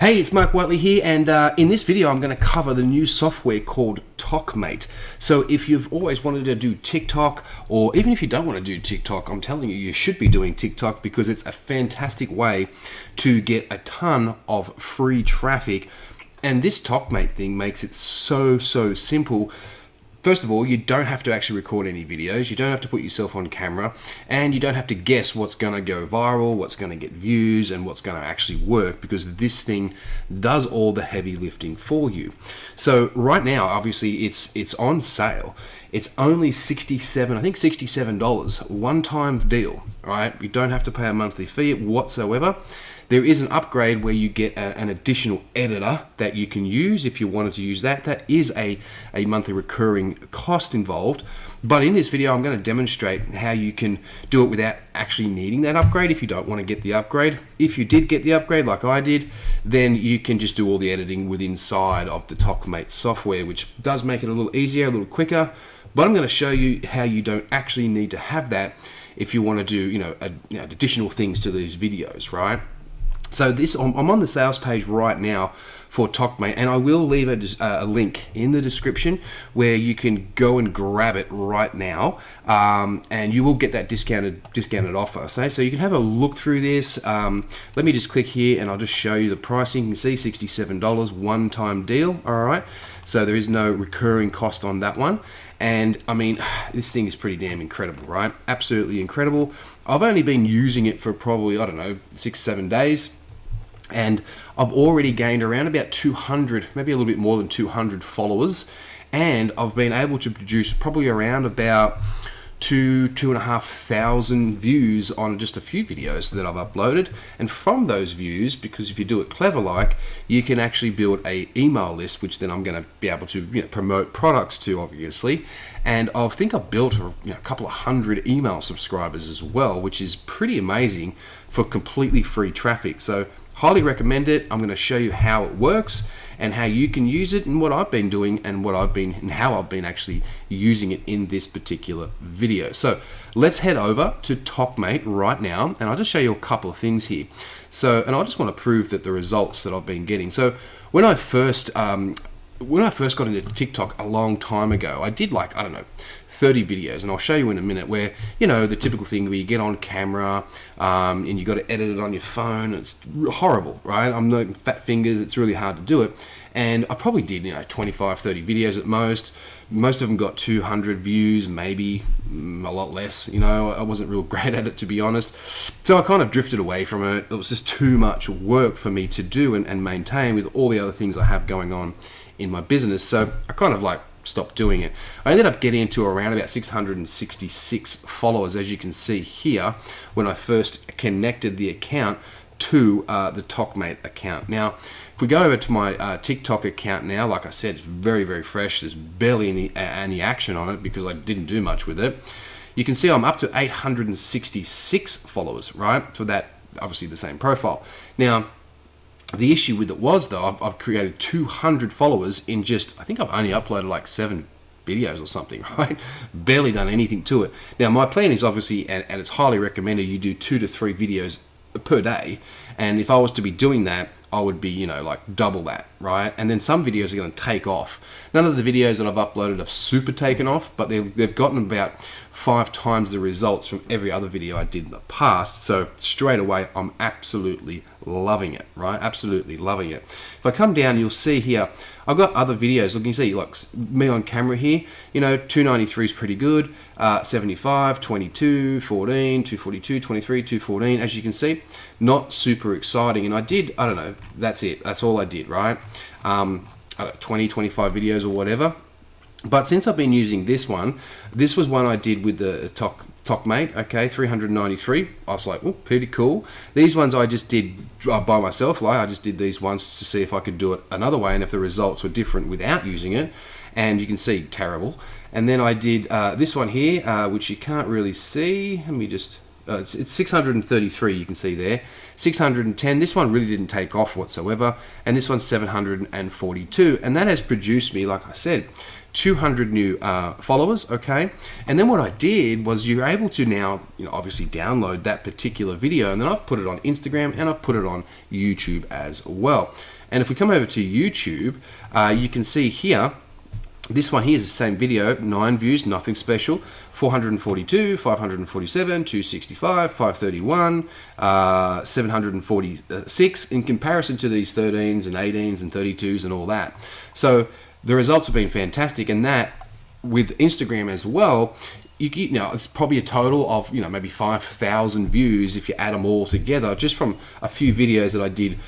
Hey, it's Mark Whiteley here, and in this video I'm going to cover the new software called TOKMate. So if you've always wanted to do TikTok, or even if you don't want to do TikTok, I'm telling you, you should be doing TikTok because it's a fantastic way to get a ton of free traffic. And this TOKMate thing makes it so simple. First of all, you don't have to actually record any videos, you don't have to put yourself on camera, and you don't have to guess what's going to go viral, what's going to get views, and what's going to actually work, because this thing does all the heavy lifting for you. So right now, obviously, it's on sale. It's only $67, one-time deal, right? You don't have to pay a monthly fee whatsoever. There is an upgrade where you get an additional editor that you can use if you wanted to use that. That is a monthly recurring cost involved. But in this video, I'm going to demonstrate how you can do it without actually needing that upgrade if you don't want to get the upgrade. If you did get the upgrade like I did, then you can just do all the editing within inside of the TOKMate software, which does make it a little easier, a little quicker. But I'm going to show you how you don't actually need to have that if you want to do additional things to these videos, right? So I'm on the sales page right now for TOKMate, and I will leave a link in the description where you can go and grab it right now, and you will get that discounted offer. So you can have a look through this. Let me just click here, and I'll just show you the pricing. You can see $67, one-time deal. All right, so there is no recurring cost on that one. And I mean, this thing is pretty damn incredible, right? Absolutely incredible. I've only been using it for probably, 6-7 days. And I've already gained around about 200, maybe a little bit more than 200 followers. And I've been able to produce probably around about 2,500 views on just a few videos that I've uploaded. And from those views, because if you do it clever like, you can actually build a email list, which then I'm going to be able to promote products to, obviously. And I think I've built a couple of hundred email subscribers as well, which is pretty amazing for completely free traffic. So highly recommend it. I'm going to show you how it works and how you can use it, and what I've been doing and how I've been actually using it in this particular video. So let's head over to TOKMate right now, and I'll just show you a couple of things here. So, and I just want to prove that the results that I've been getting. So when I first got into TikTok a long time ago, I did 30 videos, and I'll show you in a minute, where the typical thing where you get on camera and you got to edit it on your phone. It's horrible, right? I'm no fat fingers, it's really hard to do it. And I probably did 25-30 videos at most of them got 200 views, maybe a lot less. I wasn't real great at it, to be honest, so I kind of drifted away from it. It was just too much work for me to do and maintain with all the other things I have going on in my business. So I kind of stopped doing it. I ended up getting into around about 666 followers, as you can see here, when I first connected the account to the TOKMate account. Now, if we go over to my TikTok account now, like I said, it's very fresh. There's barely any action on it because I didn't do much with it. You can see I'm up to 866 followers, right? For that, obviously the same profile. Now, the issue with it was, though, I've created 200 followers in just, I think I've only uploaded 7 videos or something, right? Barely done anything to it. Now, my plan is obviously, and it's highly recommended, you do 2 to 3 videos per day. And if I was to be doing that, I would be, double that, right? And then some videos are going to take off. None of the videos that I've uploaded have super taken off, but they've gotten about 5 times the results from every other video I did in the past. So straight away, I'm absolutely loving it, right? Absolutely loving it. If I come down, you'll see here, I've got other videos. Look, you can see me on camera here, 293 is pretty good, 75, 22, 14, 242, 23, 214, as you can see, not super exciting. And I did, that's it. That's all I did, right? 20, 25 videos or whatever. But since I've been using this was one I did with the TOKMate, okay, 393. I was like, oh, pretty cool. These ones I just did by myself. I just did these once to see if I could do it another way and if the results were different without using it. And you can see, terrible. And then I did this one here, which you can't really see. Let me just... it's 633, you can see there. 610, this one really didn't take off whatsoever. And this one's 742. And that has produced me, like I said, 200 new followers, okay? And then what I did was you're able to now, obviously download that particular video, and then I've put it on Instagram and I've put it on YouTube as well. And if we come over to YouTube, you can see here, this one here is the same video, 9 views, nothing special, 442, 547, 265, 531, 746 in comparison to these 13s and 18s and 32s and all that. So the results have been fantastic, and that with Instagram as well, it's probably a total of maybe 5,000 views if you add them all together, just from a few videos that I did,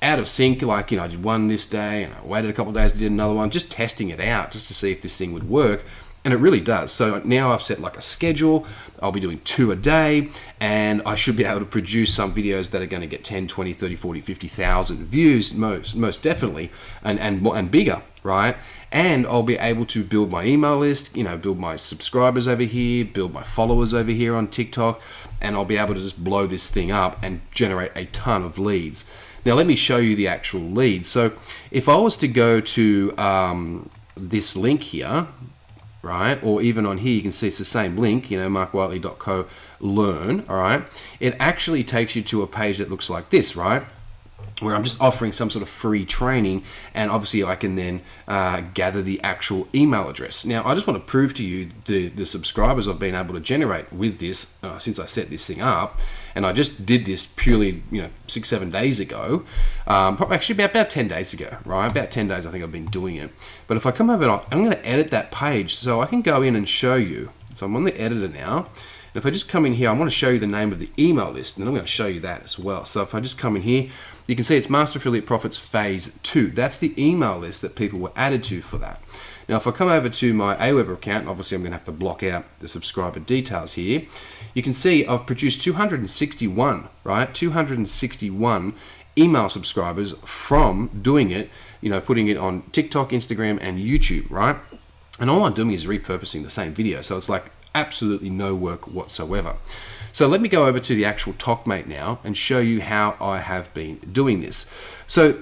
out of sync, like, I did one this day and I waited a couple of days, did another one, just testing it out just to see if this thing would work. And it really does. So now I've set like a schedule. I'll be doing 2 a day, and I should be able to produce some videos that are going to get 10, 20, 30, 40, 50,000 views, most definitely, and bigger, right? And I'll be able to build my email list, build my subscribers over here, build my followers over here on TikTok, and I'll be able to just blow this thing up and generate a ton of leads. Now let me show you the actual leads. So if I was to go to this link here, right, or even on here, you can see it's the same link, markwhiteley.co learn, all right, it actually takes you to a page that looks like this, right, where I'm just offering some sort of free training, and obviously I can then gather the actual email address. Now I just want to prove to you the subscribers I've been able to generate with this since I set this thing up, and I just did this purely 6-7 days ago, probably actually about 10 days ago, right? About 10 days I think I've been doing it. But if I come over, I'm going to edit that page so I can go in and show you. So I'm on the editor now. And if I just come in here, I want to show you the name of the email list, and then I'm going to show you that as well. So if I just come in here, you can see it's Master Affiliate Profits Phase 2. That's the email list that people were added to for that. Now, if I come over to my Aweber account, obviously I'm going to have to block out the subscriber details here. You can see I've produced 261, right? 261 email subscribers from doing it, putting it on TikTok, Instagram, and YouTube, right? And all I'm doing is repurposing the same video. So it's like absolutely no work whatsoever. So let me go over to the actual TOKMate now and show you how I have been doing this. So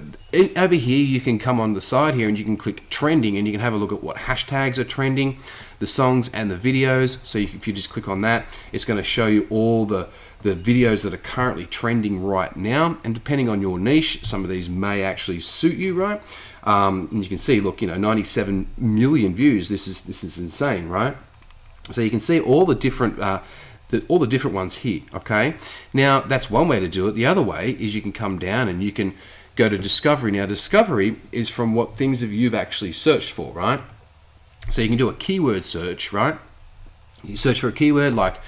over here, you can come on the side here and you can click trending, and you can have a look at what hashtags are trending, the songs and the videos. So if you just click on that, it's going to show you all the videos that are currently trending right now. And depending on your niche, some of these may actually suit you, right? And you can see, look, 97 million views. This is insane, right? So you can see all the different ones here, okay? Now, that's one way to do it. The other way is you can come down and you can go to discovery. Now, discovery is from what things have you've actually searched for, right? So you can do a keyword search, right? You search for a keyword like,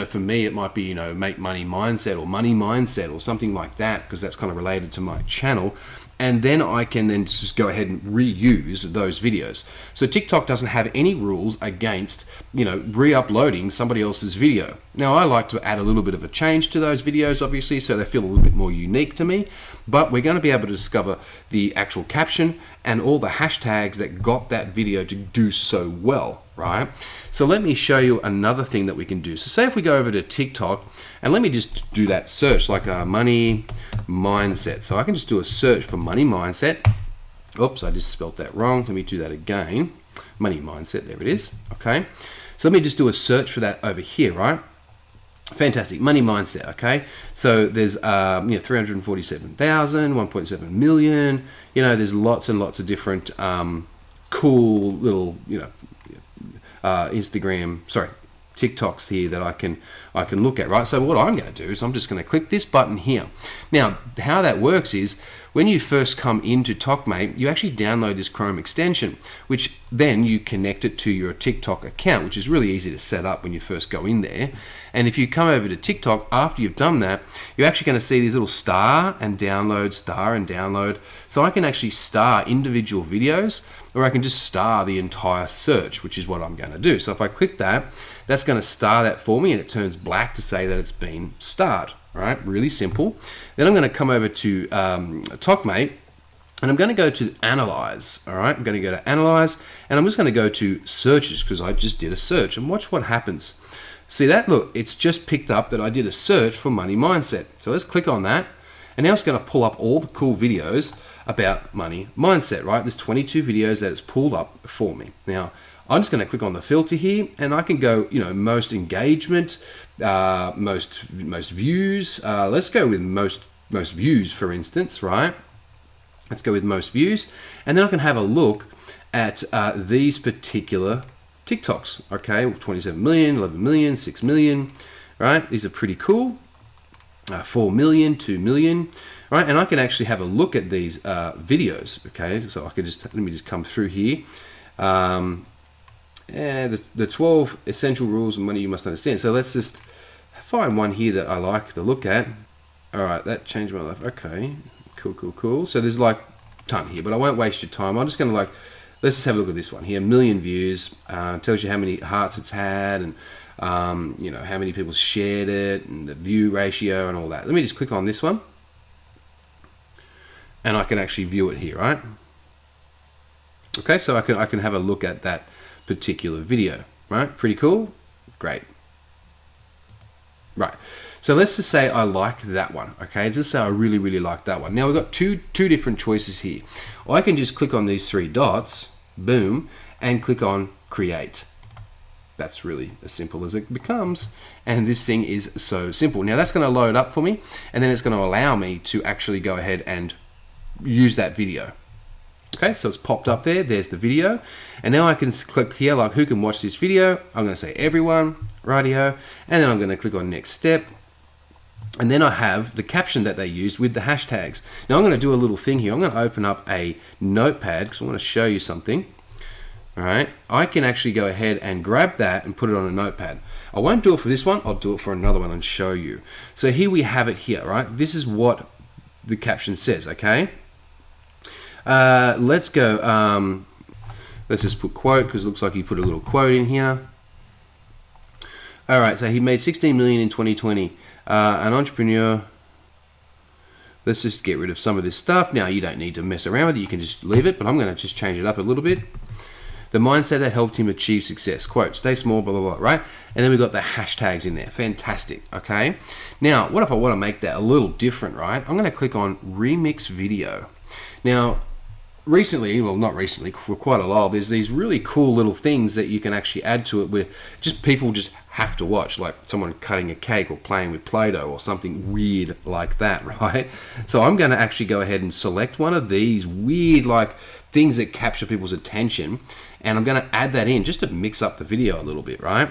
for me, it might be, make money mindset or money mindset or something like that, because that's kind of related to my channel. And then I can then just go ahead and reuse those videos. So TikTok doesn't have any rules against, re-uploading somebody else's video. Now, I like to add a little bit of a change to those videos, obviously, so they feel a little bit more unique to me. But we're going to be able to discover the actual caption and all the hashtags that got that video to do so well, right? So let me show you another thing that we can do. So say if we go over to TikTok, and let me just do that search, like money mindset. So I can just do a search for money mindset. Oops, I just spelt that wrong. Let me do that again. Money mindset, there it is. Okay, so let me just do a search for that over here, right? Fantastic, money mindset. Okay, so there's 347,000, 1.7 million. There's lots and lots of different cool little TikToks here that I can look at, right? So what I'm going to do is I'm just going to click this button here. Now, how that works is when you first come into TOKMate, you actually download this Chrome extension, which then you connect it to your TikTok account, which is really easy to set up when you first go in there. And if you come over to TikTok, after you've done that, you're actually going to see these little star and download. So I can actually star individual videos, or I can just star the entire search, which is what I'm going to do. So if I click that, that's going to star that for me, and it turns black to say that it's been starred. Right, really simple. Then I'm going to come over to TOKMate, and I'm going to go to Analyze. All right, I'm going to go to Analyze, and I'm just going to go to Searches, because I just did a search, and watch what happens. See that? Look, it's just picked up that I did a search for money mindset. So let's click on that, And now it's going to pull up all the cool videos about money mindset, right? There's 22 videos that it's pulled up for me. Now, I'm just going to click on the filter here, and I can go, most engagement, most views. Let's go with most views, for instance, right? Let's go with most views, and then I can have a look at these particular TikToks. Okay, 27 million, 11 million, 6 million, right? These are pretty cool. 4 million, 2 million, right? And I can actually have a look at these videos. Okay, so I can let me just come through here. And the 12 essential rules of money you must understand. So let's just find one here that I like to look at. All right, that changed my life. Okay, cool. So there's like a ton here, but I won't waste your time. I'm just going to let's just have a look at this one here. 1 million views, tells you how many hearts it's had, and how many people shared it, and the view ratio and all that. Let me just click on this one, and I can actually view it here, right? Okay, so I can have a look at that particular video, right? Pretty cool. Great. Right. So let's just say I like that one. Okay, just say I really like that one. Now we've got two different choices here. I can just click on these 3 dots, boom, and click on create. That's really as simple as it becomes. And this thing is so simple. Now that's going to load up for me, and then it's going to allow me to actually go ahead and use that video. Okay, so it's popped up there. There's the video. And now I can click here, like who can watch this video? I'm going to say everyone, rightio. And then I'm going to click on next step. And then I have the caption that they used with the hashtags. Now I'm going to do a little thing here. I'm going to open up a notepad because I want to show you something. All right, I can actually go ahead and grab that and put it on a notepad. I won't do it for this one. I'll do it for another one and show you. So here we have it here, right? This is what the caption says, okay? Let's go, let's just put quote, because it looks like he put a little quote in here. All right, so he made 16 million in 2020. An entrepreneur. Let's just get rid of some of this stuff. Now, you don't need to mess around with it. You can just leave it, but I'm going to just change it up a little bit. The mindset that helped him achieve success. Quote, stay small, blah, blah, blah, right? And then we've got the hashtags in there. Fantastic, okay? Now, what if I want to make that a little different, right? I'm going to click on Remix Video. Now, recently, well, not recently, for quite a while, there's these really cool little things that you can actually add to it where just people just have to watch, like someone cutting a cake or playing with Play-Doh or something weird like that, right? So I'm going to actually go ahead and select one of these weird, like, things that capture people's attention, and I'm going to add that in just to mix up the video a little bit, right?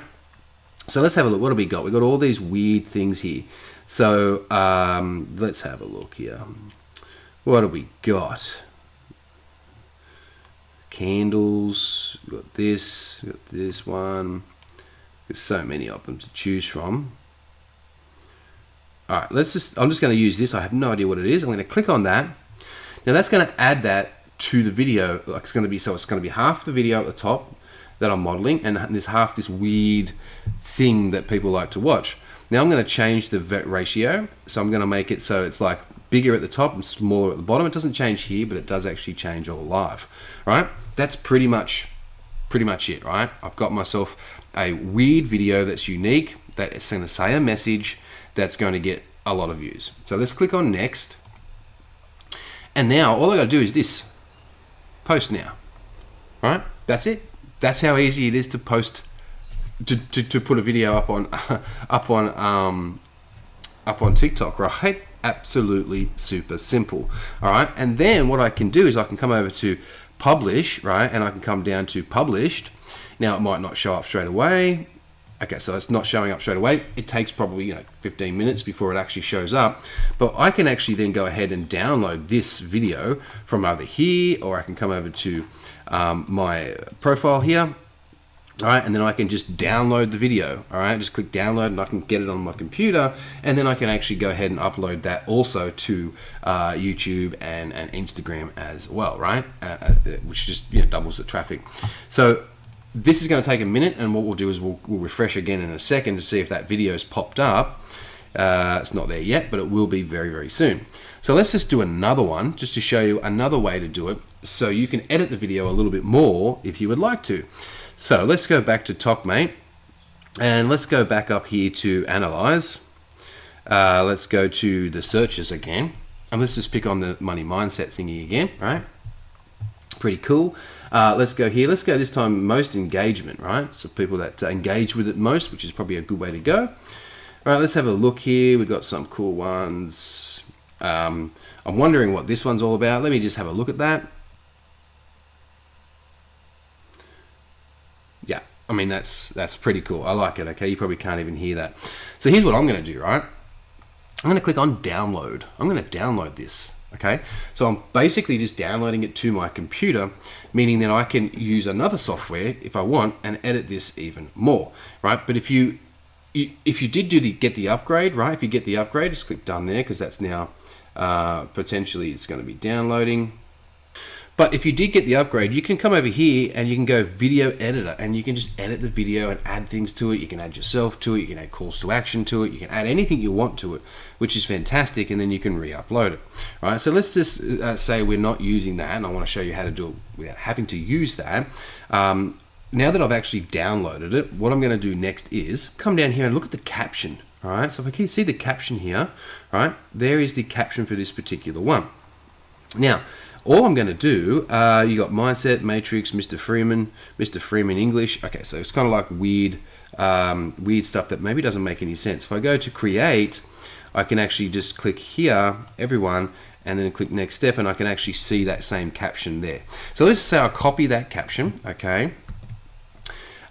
So let's have a look. What do we got? We've got all these weird things here. So let's have a look here. What do we got? Candles, we've got this one. There's so many of them to choose from. All right, I'm just going to use this. I have no idea what it is. I'm going to click on that. Now that's going to add that to the video. Like it's going to be half the video at the top that I'm modeling, and there's half this weird thing that people like to watch. Now I'm going to change the ratio. So I'm going to make it so it's like bigger at the top and smaller at the bottom. It doesn't change here, but it does actually change all live, right? That's pretty much it, right? I've got myself a weird video that's unique, that is going to say a message that's going to get a lot of views. So let's click on next. And now all I got to do is this, post now, right? That's it. That's how easy it is to post, to put a video up on TikTok, right? Absolutely super simple. All right, and then what I can do is I can come over to publish, right? And I can come down to published. Now it might not show up straight away. Okay, so it's not showing up straight away. It takes probably 15 minutes before it actually shows up. But I can actually then go ahead and download this video from either here, or I can come over to my profile here. All right, and then I can just download the video. All right, just click download and I can get it on my computer, and then I can actually go ahead and upload that also to YouTube and Instagram as well, right? Which just doubles the traffic. So this is going to take a minute, and what we'll do is we'll refresh again in a second to see if that video's popped up. It's not there yet, but it will be very, very soon. So let's just do another one just to show you another way to do it, so you can edit the video a little bit more if you would like to. So let's go back to TOKMate, and let's go back up here to Analyze. Let's go to the searches again. And let's just pick on the money mindset thingy again, right? Pretty cool. Let's go here. Let's go this time most engagement, right? So people that engage with it most, which is probably a good way to go. All right, let's have a look here. We've got some cool ones. I'm wondering what this one's all about. Let me just have a look at that. Yeah, I mean, that's pretty cool. I like it, okay? You probably can't even hear that. So here's what I'm going to do, right? I'm going to click on download. I'm going to download this, okay? So I'm basically just downloading it to my computer, meaning that I can use another software if I want and edit this even more, right? But if you did get the upgrade, right? If you get the upgrade, just click done there because that's now potentially it's going to be downloading. But if you did get the upgrade, you can come over here and you can go video editor and you can just edit the video and add things to it. You can add yourself to it. You can add calls to action to it. You can add anything you want to it, which is fantastic. And then you can re-upload it. All right. So let's just say we're not using that. And I want to show you how to do it without having to use that. Now that I've actually downloaded it, what I'm going to do next is come down here and look at the caption. All right. So if I can see the caption here, all right, there is the caption for this particular one. Now, all I'm going to do, you got Mindset, Matrix, Mr. Freeman English. Okay, so it's kind of like weird stuff that maybe doesn't make any sense. If I go to create, I can actually just click here, everyone, and then click next step, and I can actually see that same caption there. So let's say I copy that caption, okay,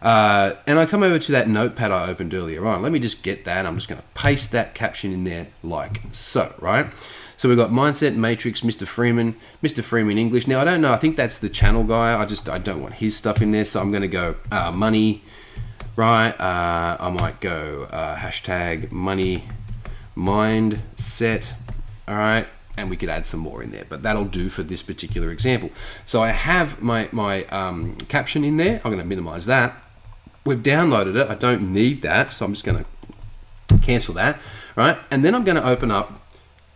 and I come over to that notepad I opened earlier on. Let me just get that. I'm just going to paste that caption in there like so, right? So we've got Mindset, Matrix, Mr. Freeman English. Now, I don't know. I think that's the channel guy. I don't want his stuff in there. So I'm going to go money, right? I might go hashtag money mindset, all right? And we could add some more in there, but that'll do for this particular example. So I have my caption in there. I'm going to minimize that. We've downloaded it. I don't need that. So I'm just going to cancel that, right? And then I'm going to open up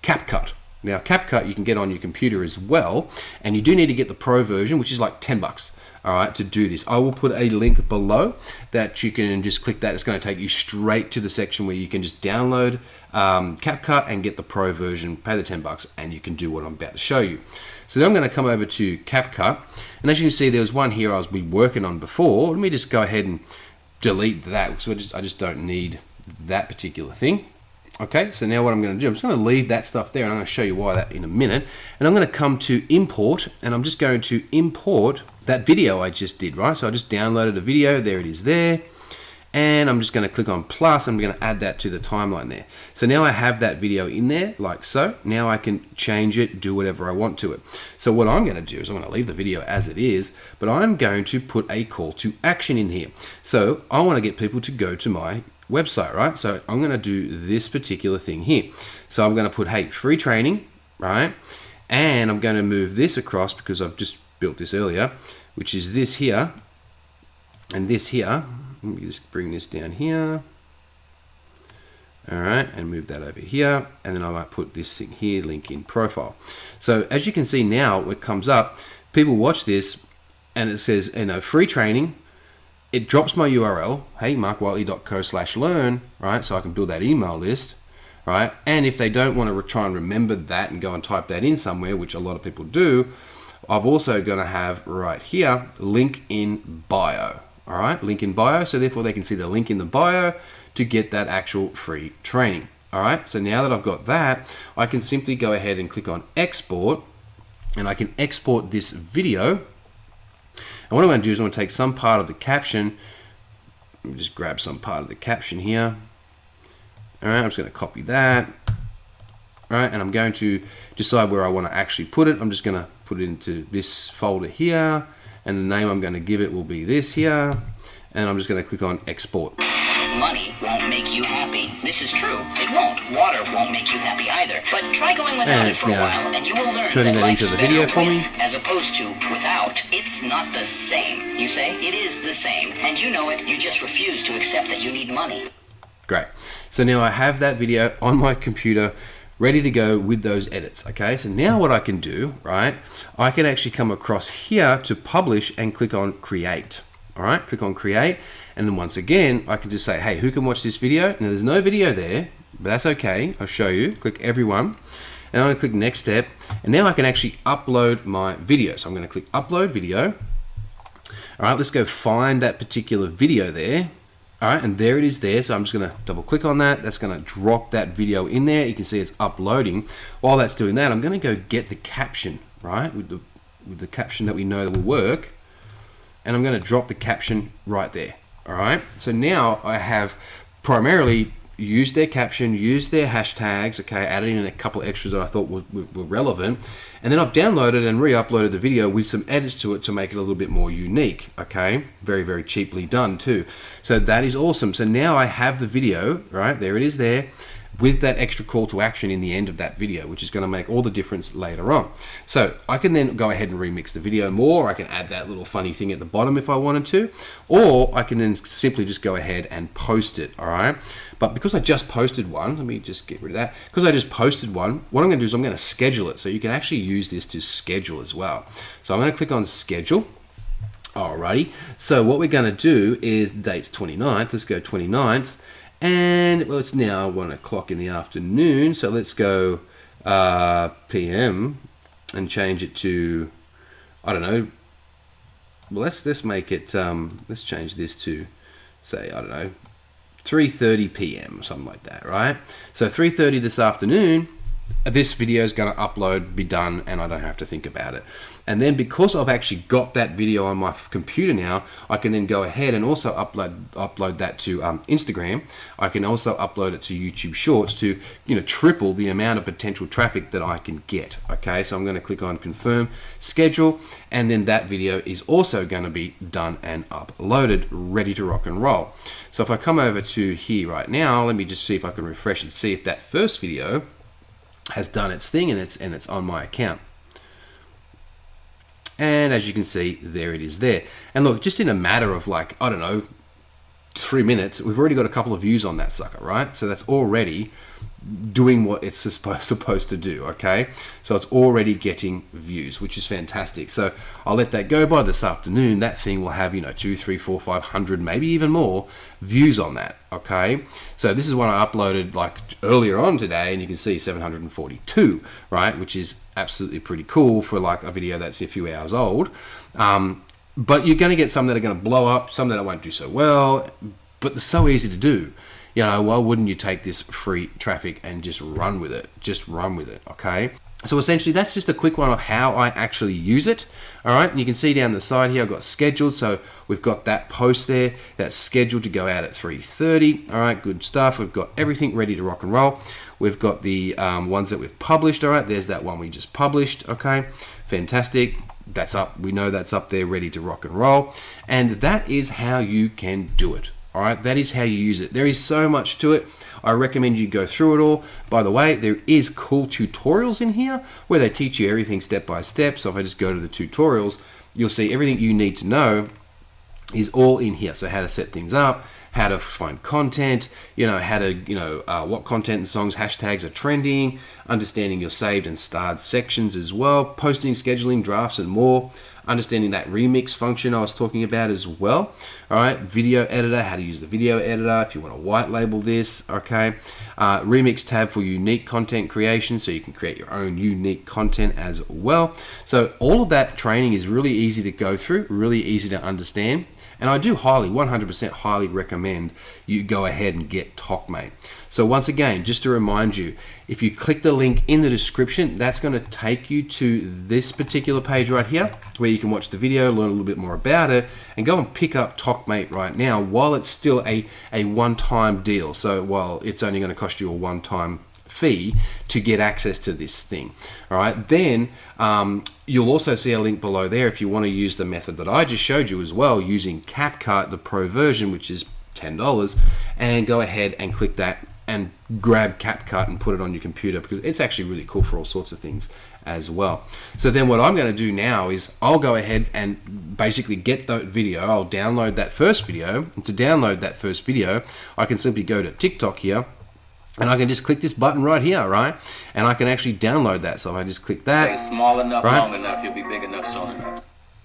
CapCut. Now, CapCut you can get on your computer as well, and you do need to get the Pro version, which is like $10, all right, to do this. I will put a link below that you can just click that. It's going to take you straight to the section where you can just download CapCut and get the Pro version, pay the $10, and you can do what I'm about to show you. So then I'm going to come over to CapCut, and as you can see, there was one here I was working on before. Let me just go ahead and delete that, so I just don't need that particular thing. Okay, so now what I'm going to do, I'm just going to leave that stuff there, and I'm going to show you why that in a minute. And I'm going to come to import, and I'm just going to import that video I just did, right? So I just downloaded a video, there it is there. And I'm just going to click on plus, and I'm going to add that to the timeline there. So now I have that video in there, like so. Now I can change it, do whatever I want to it. So what I'm going to do is I'm going to leave the video as it is, but I'm going to put a call to action in here. So I want to get people to go to my website, right? So I'm going to do this particular thing here. So I'm going to put, hey, free training, right? And I'm going to move this across because I've just built this earlier, which is this here and this here. Let me just bring this down here. All right, and move that over here. And then I might put this thing here, link in profile. So as you can see now, it comes up, people watch this and it says, free training. It drops my URL, hey, markwhiteley.co/learn, right? So I can build that email list, right? And if they don't want to try and remember that and go and type that in somewhere, which a lot of people do, I've also going to have right here, link in bio, all right? Link in bio, so therefore they can see the link in the bio to get that actual free training, all right? So now that I've got that, I can simply go ahead and click on export, and I can export this video. And what I'm going to do is I'm going to take some part of the caption. Let me just grab some part of the caption here. All right, I'm just going to copy that. All right, and I'm going to decide where I want to actually put it. I'm just going to put it into this folder here, and the name I'm going to give it will be this here. And I'm just going to click on export. Money won't make you happy. This is true. It won't. Water won't make you happy either. But try going without it for a while, and you will learn turning that into the video for me. As opposed to without. It's not the same. You say it is the same, and you know it. You just refuse to accept that you need money. Great. So now I have that video on my computer, ready to go with those edits. Okay. So now what I can do, right? I can actually come across here to publish and click on create. All right. Click on create. And then once again, I can just say, hey, who can watch this video? Now there's no video there, but that's okay. I'll show you. Click everyone. and I'm going to click next step, and now I can actually upload my video. So I'm going to click upload video. All right, let's go find that particular video there. All right, and there it is there. So I'm just going to double click on that. That's going to drop that video in there. You can see it's uploading. While that's doing that, I'm going to go get the caption, right, with the caption that we know that will work. And I'm going to drop the caption right there. All right, so now I have primarily used their caption, used their hashtags, okay, added in a couple of extras that I thought were relevant, and then I've downloaded and re-uploaded the video with some edits to it to make it a little bit more unique, okay, very, very cheaply done too. So that is awesome. So now I have the video, right, there it is there, with that extra call to action in the end of that video, which is going to make all the difference later on. So I can then go ahead and remix the video more. I can add that little funny thing at the bottom if I wanted to, or I can then simply just go ahead and post it, all right? But because I just posted one, let me just get rid of that. Because I just posted one, what I'm going to do is I'm going to schedule it. So you can actually use this to schedule as well. So I'm going to click on schedule. Alrighty, so what we're going to do is the date's 29th. Let's go 29th. And well, it's now 1 o'clock in the afternoon, so let's go PM and change it to, I don't know, well, let's make it, let's change this to, say, I don't know, 3:30 PM, something like that, right? So 3:30 this afternoon, this video is going to upload, be done, and I don't have to think about it. And then because I've actually got that video on my computer now, I can then go ahead and also upload that to Instagram. I can also upload it to YouTube Shorts to, you know, triple the amount of potential traffic that I can get. Okay, so I'm going to click on confirm schedule, and then that video is also going to be done and uploaded, ready to rock and roll. So if I come over to here right now, let me just see if I can refresh and see if that first video has done its thing and it's on my account. And as you can see, there it is there. And look, just in a matter of like, I don't know, 3 minutes, we've already got a couple of views on that sucker, right? So that's already doing what it's supposed to do, okay? So it's already getting views, which is fantastic. So I'll let that go. By this afternoon, that thing will have, you know, 200, 300, 400, 500, maybe even more views on that, okay? So this is one I uploaded like earlier on today, and you can see 742, right? Which is absolutely pretty cool for like a video that's a few hours old. But you're going to get some that are going to blow up, some that won't do so well, but they're so easy to do. You know, why wouldn't you take this free traffic and just run with it? Just run with it, okay? So essentially, that's just a quick one of how I actually use it, all right? And you can see down the side here, I've got scheduled. So we've got that post there that's scheduled to go out at 3:30. All right, good stuff. We've got everything ready to rock and roll. We've got the ones that we've published, all right? There's that one we just published, okay? Fantastic. That's up. We know that's up there, ready to rock and roll. And that is how you can do it. All right, that is how you use it. There is so much to it. I recommend you go through it all. By the way, there is cool tutorials in here where they teach you everything step by step. So if I just go to the tutorials, you'll see everything you need to know is all in here. So how to set things up, how to find content, you know, how to, you know, what content and songs hashtags are trending, understanding your saved and starred sections as well, posting, scheduling, drafts, and more. Understanding that remix function I was talking about as well. All right, video editor, how to use the video editor if you want to white label this, okay. Remix tab for unique content creation, so you can create your own unique content as well. So all of that training is really easy to go through, really easy to understand. And I do highly, 100% highly recommend you go ahead and get TOKMate. So once again, just to remind you, if you click the link in the description, that's going to take you to this particular page right here, where you can watch the video, learn a little bit more about it, and go and pick up TOKMate right now while it's still a one-time deal. So while it's only going to cost you a one-time fee to get access to this thing. All right, then you'll also see a link below there if you want to use the method that I just showed you as well, using CapCut, the pro version, which is $10, and go ahead and click that and grab CapCut and put it on your computer, because it's actually really cool for all sorts of things as well. So then what I'm going to do now is I'll go ahead and basically get that video. I'll download that first video, and to download that first video, I can simply go to TikTok here, and I can just click this button right here, right? And I can actually download that. So if I just click that. Stay small enough, right? long enough, you'll be big enough soon enough.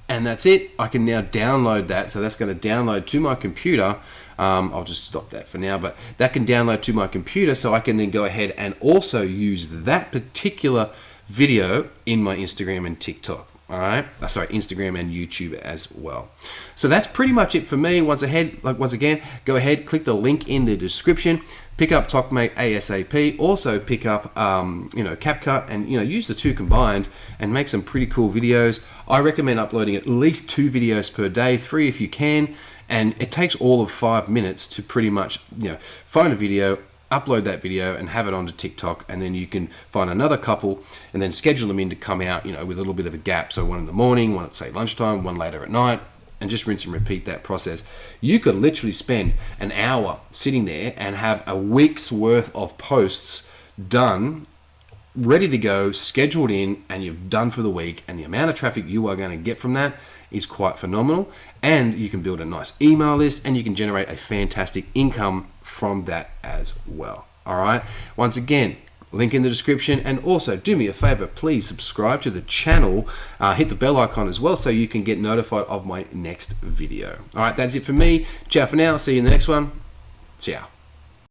And that's it. I can now download that. So that's going to download to my computer. I'll just stop that for now, but that can download to my computer, so I can then go ahead and also use that particular video in my Instagram and TikTok. All right, sorry, Instagram and YouTube as well. So that's pretty much it for me. Once again, go ahead, click the link in the description, pick up TOKMate ASAP. Also pick up CapCut, and use the two combined and make some pretty cool videos. I recommend uploading at least 2 videos per day, 3 if you can, and it takes all of 5 minutes to pretty much find a video, upload that video and have it onto TikTok, and then you can find another couple and then schedule them in to come out with a little bit of a gap. So one in the morning, one at say lunchtime, one later at night, and just rinse and repeat that process. You could literally spend an hour sitting there and have a week's worth of posts done, ready to go, scheduled in, and you've done for the week. And the amount of traffic you are going to get from that is quite phenomenal. And you can build a nice email list, and you can generate a fantastic income from that as well. All right. Once again, link in the description, and also do me a favor, please subscribe to the channel, hit the bell icon as well so you can get notified of my next video. All right, that's it for me. Ciao for now. See you in the next one. Ciao.